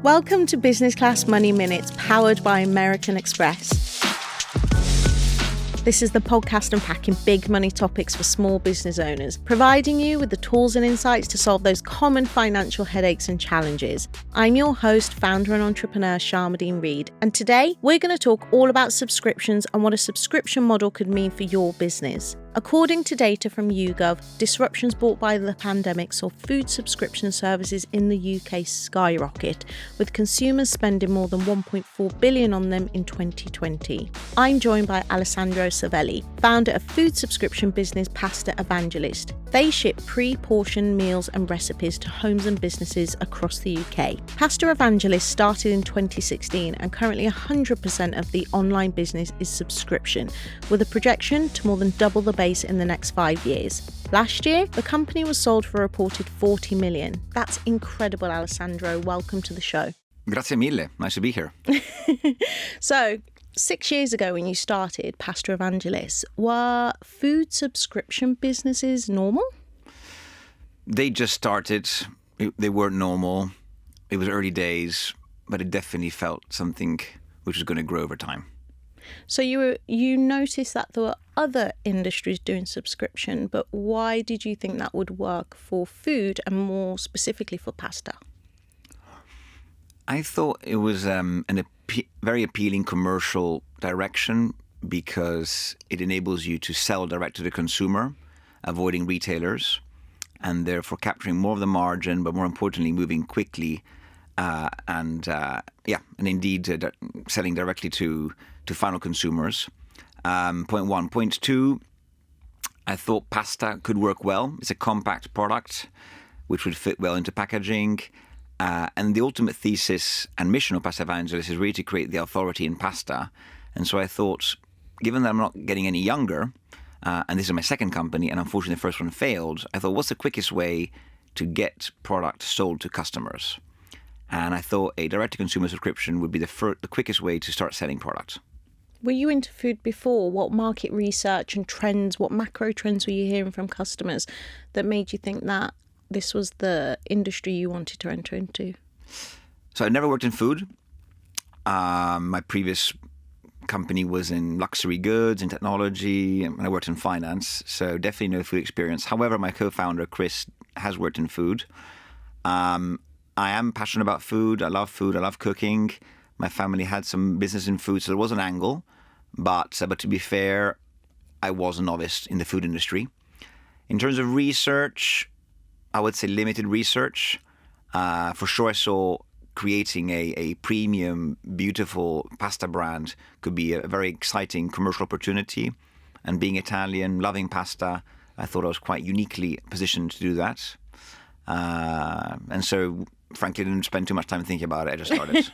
Welcome to Business Class Money Minutes, powered by American Express. This is the podcast unpacking big money topics for small business owners, providing you with the tools and insights to solve those common financial headaches and challenges. I'm your host, founder and entrepreneur, Sharmadean Reid, and today we're going to talk all about subscriptions and what a subscription model could mean for your business. According to data from YouGov, disruptions brought by the pandemic saw food subscription services in the UK skyrocket, with consumers spending more than 1.4 billion on them in 2020. I'm joined by Alessandro Savelli, founder of food subscription business Pasta Evangelists. They ship pre-portioned meals and recipes to homes and businesses across the UK. Pasta Evangelists started in 2016 and currently 100% of the online business is subscription, with a projection to more than double the base in the next 5 years. Last year, the company was sold for a reported 40 million. That's incredible, Alessandro. Welcome to the show. Grazie mille. Nice to be here. So, 6 years ago when you started Pasta Evangelists, were food subscription businesses normal? They just started. They weren't normal. It was early days, but it definitely felt something which was going to grow over time. So you noticed that there were other industries doing subscription, but why did you think that would work for food and more specifically for pasta? I thought it was very appealing commercial direction because it enables you to sell direct to the consumer, avoiding retailers, and therefore capturing more of the margin, but more importantly, moving quickly and indeed selling directly to final consumers. Point one. Point two, I thought pasta could work well. It's a compact product which would fit well into packaging. And the ultimate thesis and mission of Pasta Evangelists is really to create the authority in pasta. And so I thought, given that I'm not getting any younger, and this is my second company, and unfortunately the first one failed, I thought, what's the quickest way to get product sold to customers? And I thought a direct-to-consumer subscription would be the quickest way to start selling product. Were you into food before? What market research and trends, what macro trends were you hearing from customers that made you think that this was the industry you wanted to enter into? So I never worked in food. My previous company was in luxury goods and technology, and I worked in finance, so definitely no food experience. However, my co-founder, Chris, has worked in food. I am passionate about food. I love food. I love cooking. My family had some business in food, so there was an angle. But to be fair, I was a novice in the food industry. In terms of research, I would say limited research. For sure, I saw creating a premium, beautiful pasta brand could be a very exciting commercial opportunity. And being Italian, loving pasta, I thought I was quite uniquely positioned to do that. And so, frankly, didn't spend too much time thinking about it. I just started.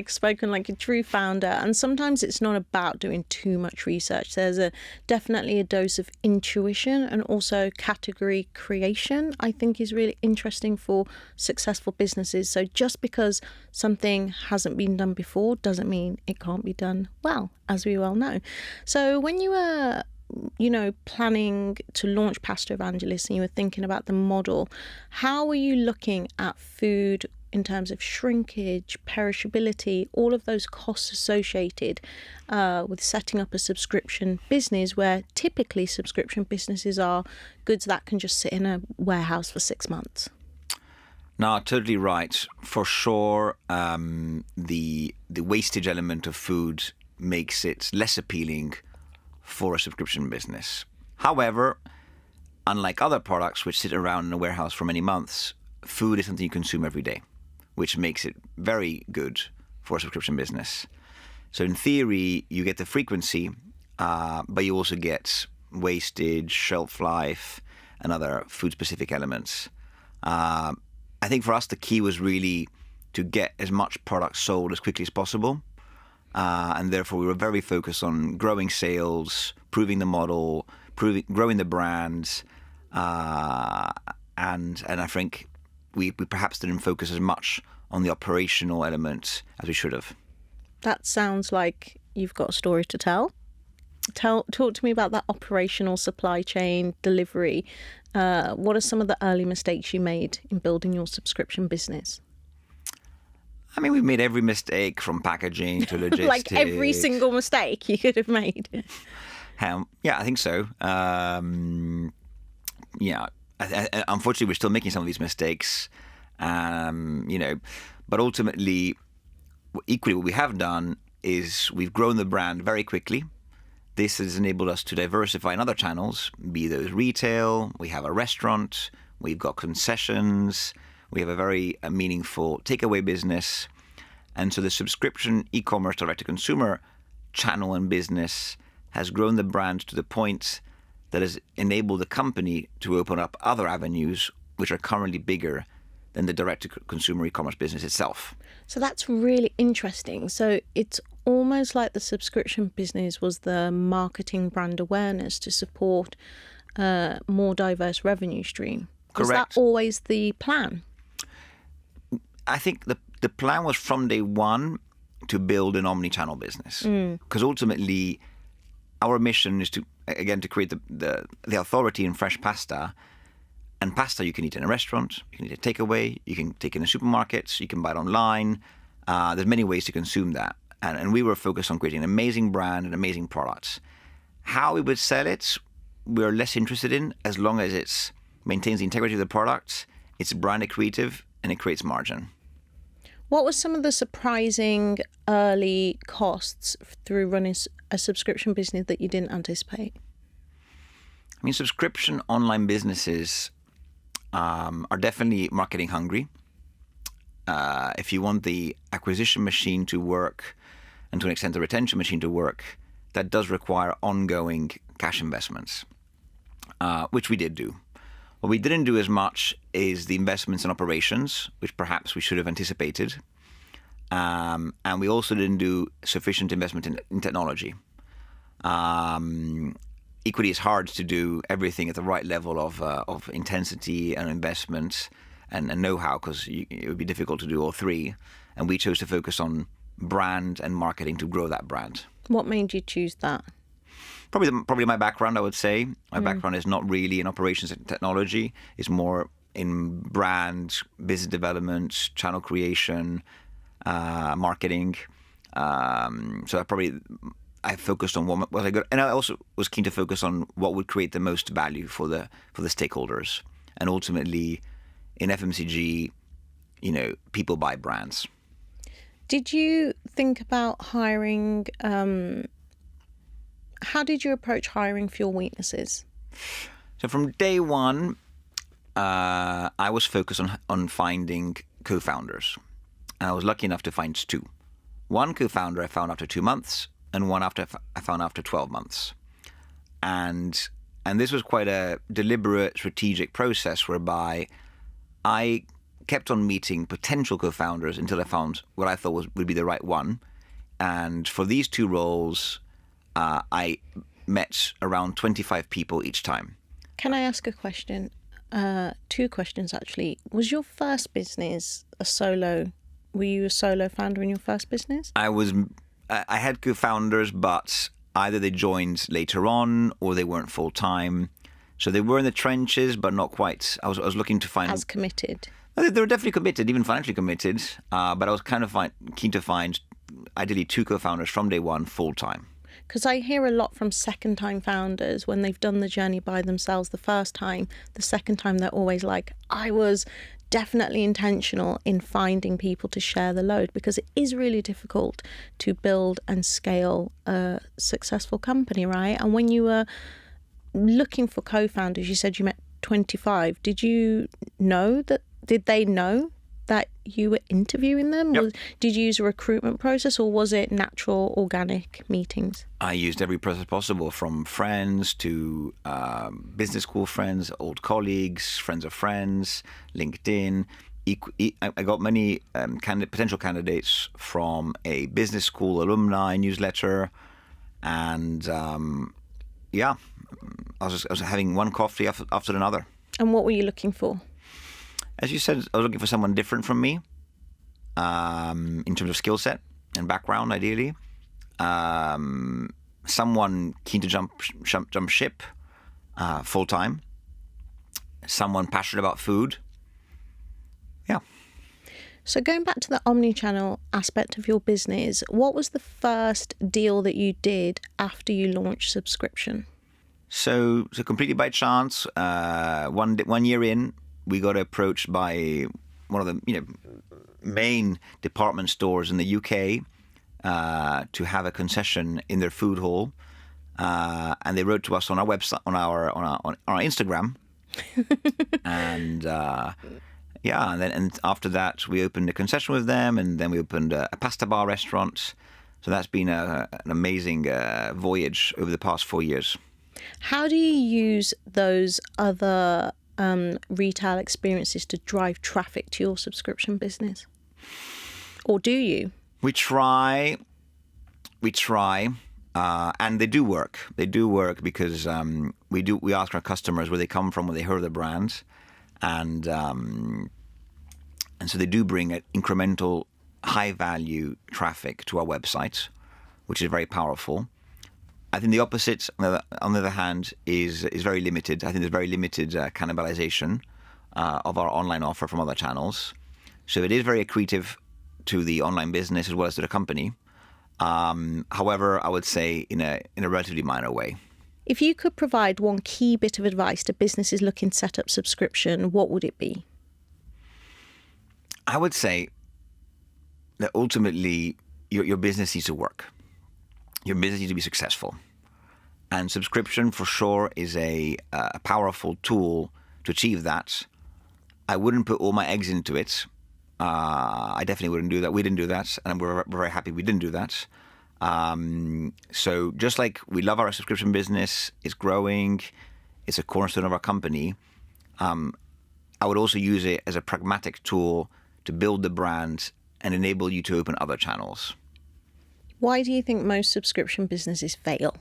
Spoken like a true founder. And sometimes it's not about doing too much research. There's definitely a dose of intuition, and also category creation, I think, is really interesting for successful businesses. So just because something hasn't been done before doesn't mean it can't be done well, as we well know. So when you were planning to launch Pasta Evangelists and you were thinking about the model, how were you looking at food in terms of shrinkage, perishability, all of those costs associated with setting up a subscription business, where typically subscription businesses are goods that can just sit in a warehouse for 6 months? No, totally right. For sure, the wastage element of food makes it less appealing for a subscription business. However, unlike other products which sit around in a warehouse for many months, food is something you consume every day, which makes it very good for a subscription business. So in theory, you get the frequency, but you also get wastage, shelf life, and other food-specific elements. I think for us, the key was really to get as much product sold as quickly as possible. And therefore, we were very focused on growing sales, proving the model, growing the brands, and I think we perhaps didn't focus as much on the operational element as we should have. That sounds like you've got a story to tell. Talk to me about that operational supply chain delivery. What are some of the early mistakes you made in building your subscription business? I mean, we've made every mistake from packaging to logistics. Like every single mistake you could have made. Yeah, I think so. Unfortunately, we're still making some of these mistakes. But ultimately, equally, what we have done is we've grown the brand very quickly. This has enabled us to diversify in other channels, be those retail, we have a restaurant, we've got concessions, we have a very meaningful takeaway business. And so the subscription e-commerce direct-to-consumer channel and business has grown the brand to the point that has enabled the company to open up other avenues which are currently bigger than the direct-to-consumer e-commerce business itself. So that's really interesting. So it's almost like the subscription business was the marketing brand awareness to support a more diverse revenue stream. Correct. Was that always the plan? I think the plan was from day one to build an omni-channel business. Because ultimately, our mission is to create the authority in fresh pasta. And pasta you can eat in a restaurant, you can eat a takeaway, you can take it in the supermarkets, you can buy it online. There's many ways to consume that. And we were focused on creating an amazing brand and amazing products. How we would sell it, we're less interested in, as long as it maintains the integrity of the product, it's brand accretive, and it creates margin. What were some of the surprising early costs through running a subscription business that you didn't anticipate? I mean, subscription online businesses are definitely marketing hungry. If you want the acquisition machine to work, and to an extent the retention machine to work, that does require ongoing cash investments, which we did do. What we didn't do as much is the investments in operations, which perhaps we should have anticipated. And we also didn't do sufficient investment in technology. Equally, it's hard to do everything at the right level of intensity and investment and know-how, because it would be difficult to do all three. And we chose to focus on brand and marketing to grow that brand. What made you choose that? Probably my background, I would say. My background is not really in operations and technology. It's more in brand, business development, channel creation, marketing. So I focused on what was I good, and I also was keen to focus on what would create the most value for the stakeholders. And ultimately, in FMCG, people buy brands. Did you think about hiring? How did you approach hiring for your weaknesses? So from day one, I was focused on finding co-founders. And I was lucky enough to find two. One co-founder I found after 2 months, and one I found after 12 months. And this was quite a deliberate, strategic process whereby I kept on meeting potential co-founders until I found what I thought would be the right one. And for these two roles, I met around 25 people each time. Can I ask a question? 2 questions, actually. Was your first business were you a solo founder in your first business? I had co-founders, but either they joined later on or they weren't full-time. So they were in the trenches, but not quite. I was looking to find... As committed? They were definitely committed, even financially committed. But I was kind of keen to find, ideally, 2 co-founders from day one full-time. Because I hear a lot from second-time founders when they've done the journey by themselves the first time. The second time, they're always like, I was definitely intentional in finding people to share the load, because it is really difficult to build and scale a successful company, right? And when you were looking for co-founders, you said you met 25. Did they know that you were interviewing them? Yep. Did you use a recruitment process, or was it natural, organic meetings? I used every process possible, from friends to business school friends, old colleagues, friends of friends, LinkedIn. I got many potential candidates from a business school alumni newsletter. And I was having one coffee after another. And what were you looking for? As you said, I was looking for someone different from me, in terms of skill set and background, ideally. Someone keen to jump ship full time. Someone passionate about food. Yeah. So going back to the omni-channel aspect of your business, what was the first deal that you did after you launched subscription? So completely by chance, one year in, we got approached by one of the main department stores in the UK to have a concession in their food hall, and they wrote to us on our website, on our Instagram, and and after that we opened a concession with them, and then we opened a pasta bar restaurant. So that's been an amazing voyage over the past 4 years. How do you use those other retail experiences to drive traffic to your subscription business? Or do you? We try, and they do work. They do work because we ask our customers where they come from, where they heard the brand, and so they do bring incremental, high-value traffic to our website, which is very powerful. I think the opposite, on the other hand, is very limited. I think there's very limited cannibalization of our online offer from other channels. So it is very accretive to the online business as well as to the company. However, I would say in a relatively minor way. If you could provide one key bit of advice to businesses looking to set up subscription, what would it be? I would say that ultimately your business needs to work. Your business needs to be successful. And subscription for sure is a powerful tool to achieve that. I wouldn't put all my eggs into it. I definitely wouldn't do that. We didn't do that, and we're very happy we didn't do that. So just like we love our subscription business, it's growing, it's a cornerstone of our company, I would also use it as a pragmatic tool to build the brand and enable you to open other channels. Why do you think most subscription businesses fail?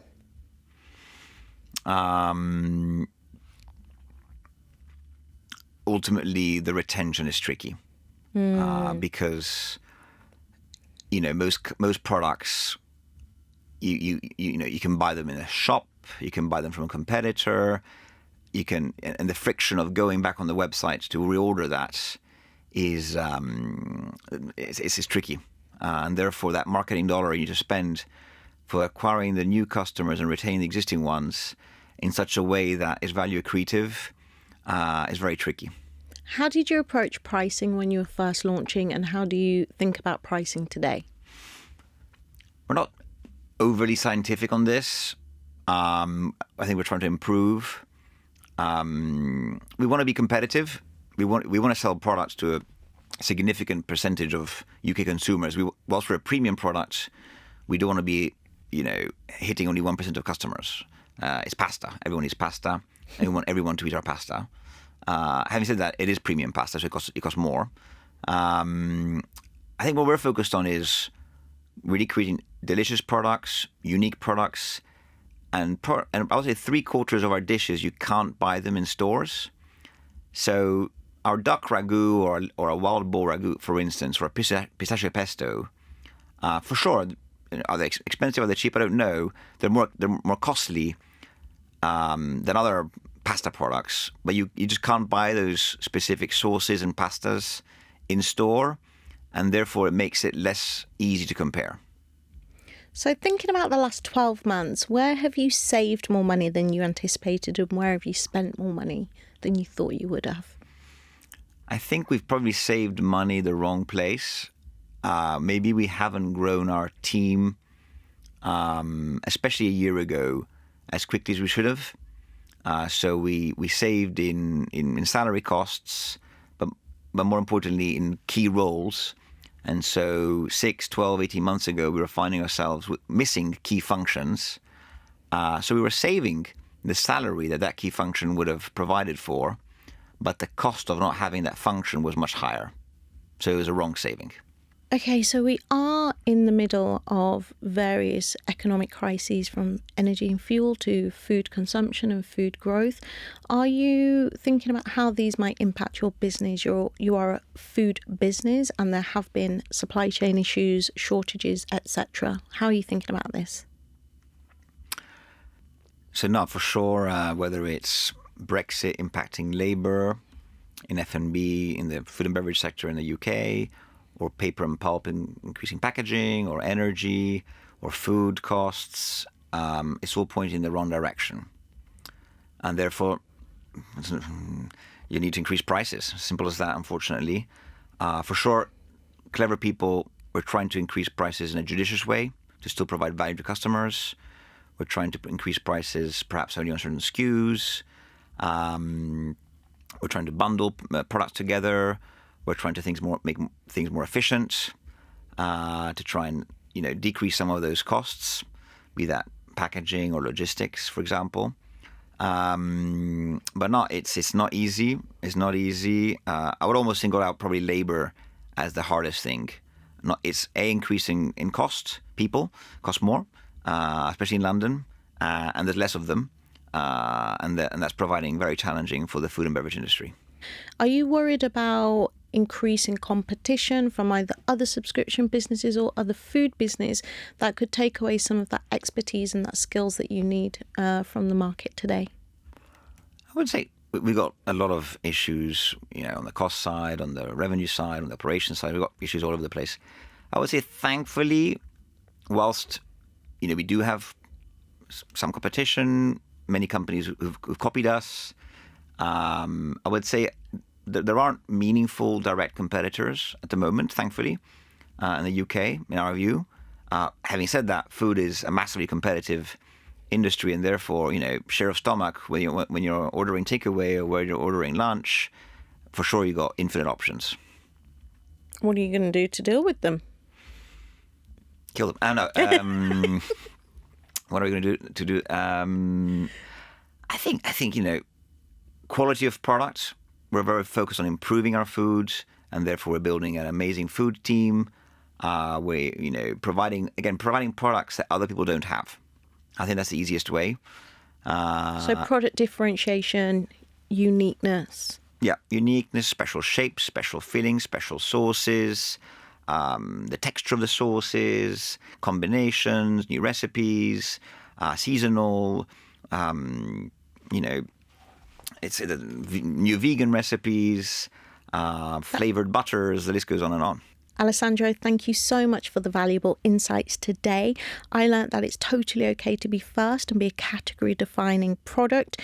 Ultimately, the retention is tricky because most products you can buy them in a shop, you can buy them from a competitor, and the friction of going back on the website to reorder that is it's tricky. And therefore, that marketing dollar you need to spend for acquiring the new customers and retaining the existing ones in such a way that is value accretive is very tricky. How did you approach pricing when you were first launching, and how do you think about pricing today? We're not overly scientific on this. I think we're trying to improve. We want to be competitive. We want to sell products to a significant percentage of UK consumers. Whilst we're a premium product, we don't want to be, hitting only 1% of customers. It's pasta. Everyone eats pasta. And we want everyone to eat our pasta. Having said that, it is premium pasta, so it costs more. I think what we're focused on is really creating delicious products, unique products, and I would say 3/4 of our dishes, you can't buy them in stores. So our duck ragu or a wild boar ragu, for instance, or a pistachio pesto, for sure, are they expensive? Are they cheap? I don't know. They're more costly than other pasta products, but you just can't buy those specific sauces and pastas in store, and therefore it makes it less easy to compare. So thinking about the last 12 months, where have you saved more money than you anticipated, and where have you spent more money than you thought you would have? I think we've probably saved money the wrong place. Maybe we haven't grown our team, especially a year ago, as quickly as we should have. So we saved in salary costs, but more importantly in key roles. And so 6, 12, 18 months ago, we were finding ourselves missing key functions. So we were saving the salary that key function would have provided for, but the cost of not having that function was much higher. So it was a wrong saving. Okay, so we are in the middle of various economic crises, from energy and fuel to food consumption and food growth. Are you thinking about how these might impact your business? You are a food business, and there have been supply chain issues, shortages, etc. How are you thinking about this? So no, for sure, whether it's Brexit impacting labour in F&B, in the food and beverage sector in the UK, or paper and pulp increasing packaging, or energy, or food costs, it's all pointing in the wrong direction. And therefore, you need to increase prices. Simple as that, unfortunately. For sure, clever people were trying to increase prices in a judicious way to still provide value to customers. We're trying to increase prices perhaps only on certain SKUs. We're trying to bundle products together. We're trying to make things more efficient to try and decrease some of those costs, be that packaging or logistics, for example. But it's not easy. It's not easy. I would almost single out probably labor as the hardest thing. It's increasing in cost. People cost more, especially in London, and there's less of them, and that's providing very challenging for the food and beverage industry. Are you worried about increasing competition from either other subscription businesses or other food business that could take away some of that expertise and that skills that you need from the market today? I would say we've got a lot of issues, on the cost side, on the revenue side, on the operations side. We've got issues all over the place. I would say, thankfully, whilst we do have some competition, many companies who've copied us, I would say there aren't meaningful direct competitors at the moment, thankfully, in the UK, in our view. Having said that, food is a massively competitive industry, and therefore, share of stomach when you're ordering takeaway or when you're ordering lunch, for sure you got infinite options. What are you going to do to deal with them? Kill them. I don't know. What are we going to do? I think quality of product. We're very focused on improving our food, and therefore we're building an amazing food team. We're providing products that other people don't have. I think that's the easiest way. So product differentiation, uniqueness. Yeah, uniqueness, special shapes, special fillings, special sauces, the texture of the sauces, combinations, new recipes, seasonal, it's new vegan recipes, flavored butters, the list goes on and on. Alessandro, thank you so much for the valuable insights today. I learned that it's totally okay to be first and be a category-defining product,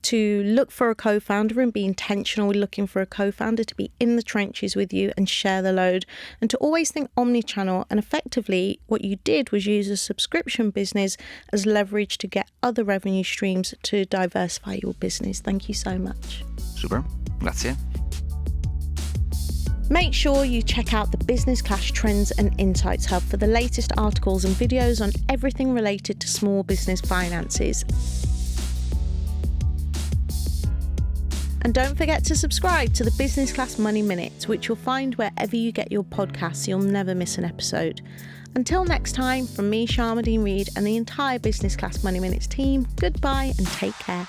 to look for a co-founder and be intentional with looking for a co-founder to be in the trenches with you and share the load, and to always think omni-channel. And effectively, what you did was use a subscription business as leverage to get other revenue streams to diversify your business. Thank you so much. Super. Grazie. Make sure you check out the Business Class Trends and Insights Hub for the latest articles and videos on everything related to small business finances. And don't forget to subscribe to the Business Class Money Minutes, which you'll find wherever you get your podcasts, so you'll never miss an episode. Until next time, from me, Sharmadean Reid, and the entire Business Class Money Minutes team, goodbye and take care.